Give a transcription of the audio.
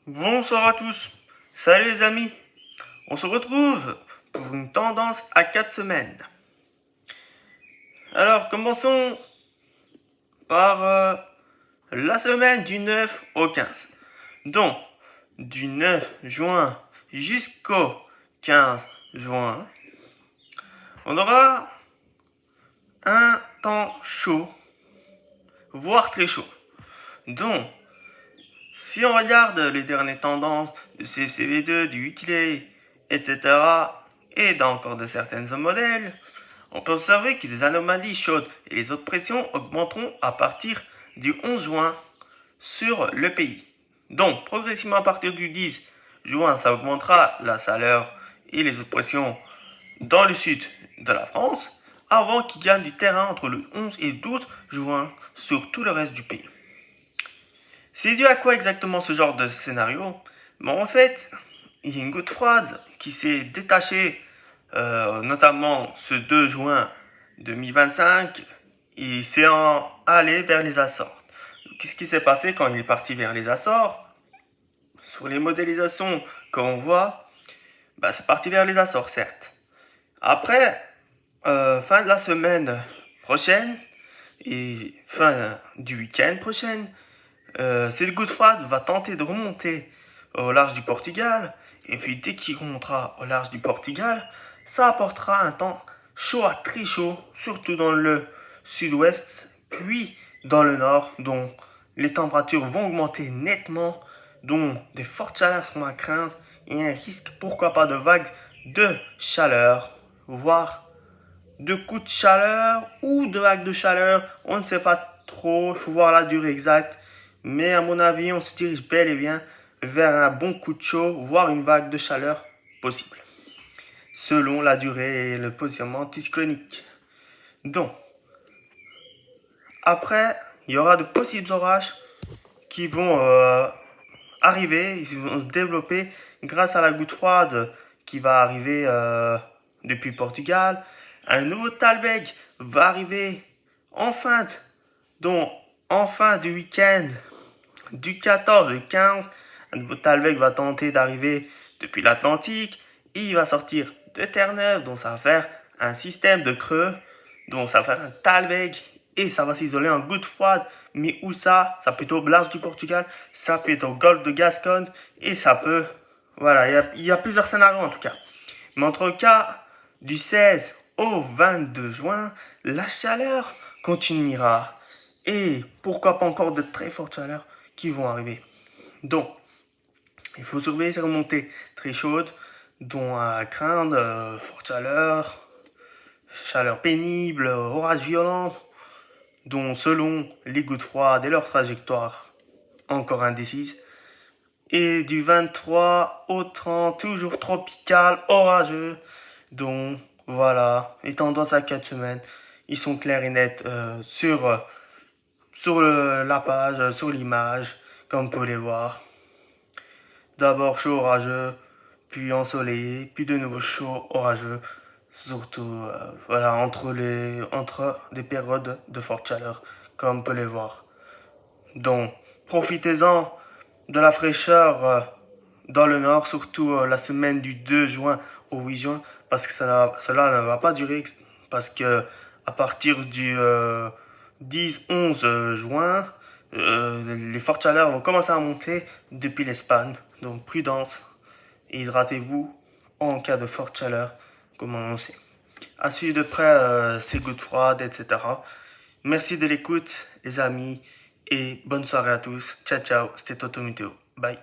Bonsoir à tous. Salut les amis. On se retrouve pour une tendance à 4 semaines. Alors commençons par la semaine du 9 au 15. Donc du 9 juin jusqu'au 15 juin, on aura un temps chaud, voire très chaud. Donc si on regarde les dernières tendances de CCV2, du Weekly, etc., et d'encore de certains modèles, on peut observer que les anomalies chaudes et les hautes pressions augmenteront à partir du 11 juin sur le pays. Donc, progressivement à partir du 10 juin, ça augmentera la chaleur et les hautes pressions dans le sud de la France, avant qu'ils gagnent du terrain entre le 11 et le 12 juin sur tout le reste du pays. C'est dû à quoi exactement ce genre de scénario? Bon, en fait, il y a une goutte froide qui s'est détachée, notamment ce 2 juin 2025, et s'est allé vers les Açores. Qu'est-ce qui s'est passé quand il est parti vers les Açores? Sur les modélisations qu'on voit, c'est parti vers les Açores, certes. Après, fin de la semaine prochaine et fin du week-end prochain, cette goutte froide va tenter de remonter au large du Portugal, et puis dès qu'il remontera au large du Portugal, ça apportera un temps chaud à très chaud, surtout dans le sud-ouest, puis dans le nord, dont les températures vont augmenter nettement, dont des fortes chaleurs seront à craindre, et un risque, pourquoi pas, de vagues de chaleur, voire de coups de chaleur ou de vagues de chaleur, on ne sait pas trop, il faut voir la durée exacte. Mais à mon avis, on se dirige bel et bien vers un bon coup de chaud, voire une vague de chaleur possible, selon la durée et le positionnement anticyclonique. Donc, après, il y aura de possibles orages qui vont arriver, ils vont se développer grâce à la goutte froide qui va arriver depuis le Portugal. Un nouveau Talbeg va arriver en fin, donc en fin du week-end du 14 au 15. Un nouveau Talbeg va tenter d'arriver depuis l'Atlantique et il va sortir de Terre-Neuve, donc ça va faire un système de creux, donc ça va faire un Talbeg et ça va s'isoler en goutte froide. Mais où ça? Ça peut être au large du Portugal, ça peut être au golfe de Gascogne et ça peut... Voilà, il y a plusieurs scénarios en tout cas. Mais entre le cas du 16 au 22 juin, la chaleur continuera. Et pourquoi pas encore de très fortes chaleurs qui vont arriver. Donc, il faut surveiller ces remontées très chaudes, dont à craindre forte chaleur, chaleur pénible, orage violent, dont selon les gouttes froides et leur trajectoire encore indécise. Et du 23 au 30, toujours tropical, orageux, dont voilà, les tendances à 4 semaines, ils sont clairs et nets sur la page, sur l'image, comme vous pouvez les voir. D'abord chaud orageux, puis ensoleillé, puis de nouveau chaud orageux, surtout voilà, entre des périodes de forte chaleur, comme vous pouvez les voir. Donc, profitez-en de la fraîcheur dans le nord, surtout la semaine du 2 juin au 8 juin, parce que cela ne va pas durer, parce que à partir du 10-11 juin, les fortes chaleurs vont commencer à monter depuis l'Espagne. Donc prudence et hydratez-vous en cas de forte chaleur, comme annoncé. À suivre de près ces gouttes froides, etc. Merci de l'écoute, les amis, et bonne soirée à tous. Ciao, ciao, c'était Toto Météo. Bye.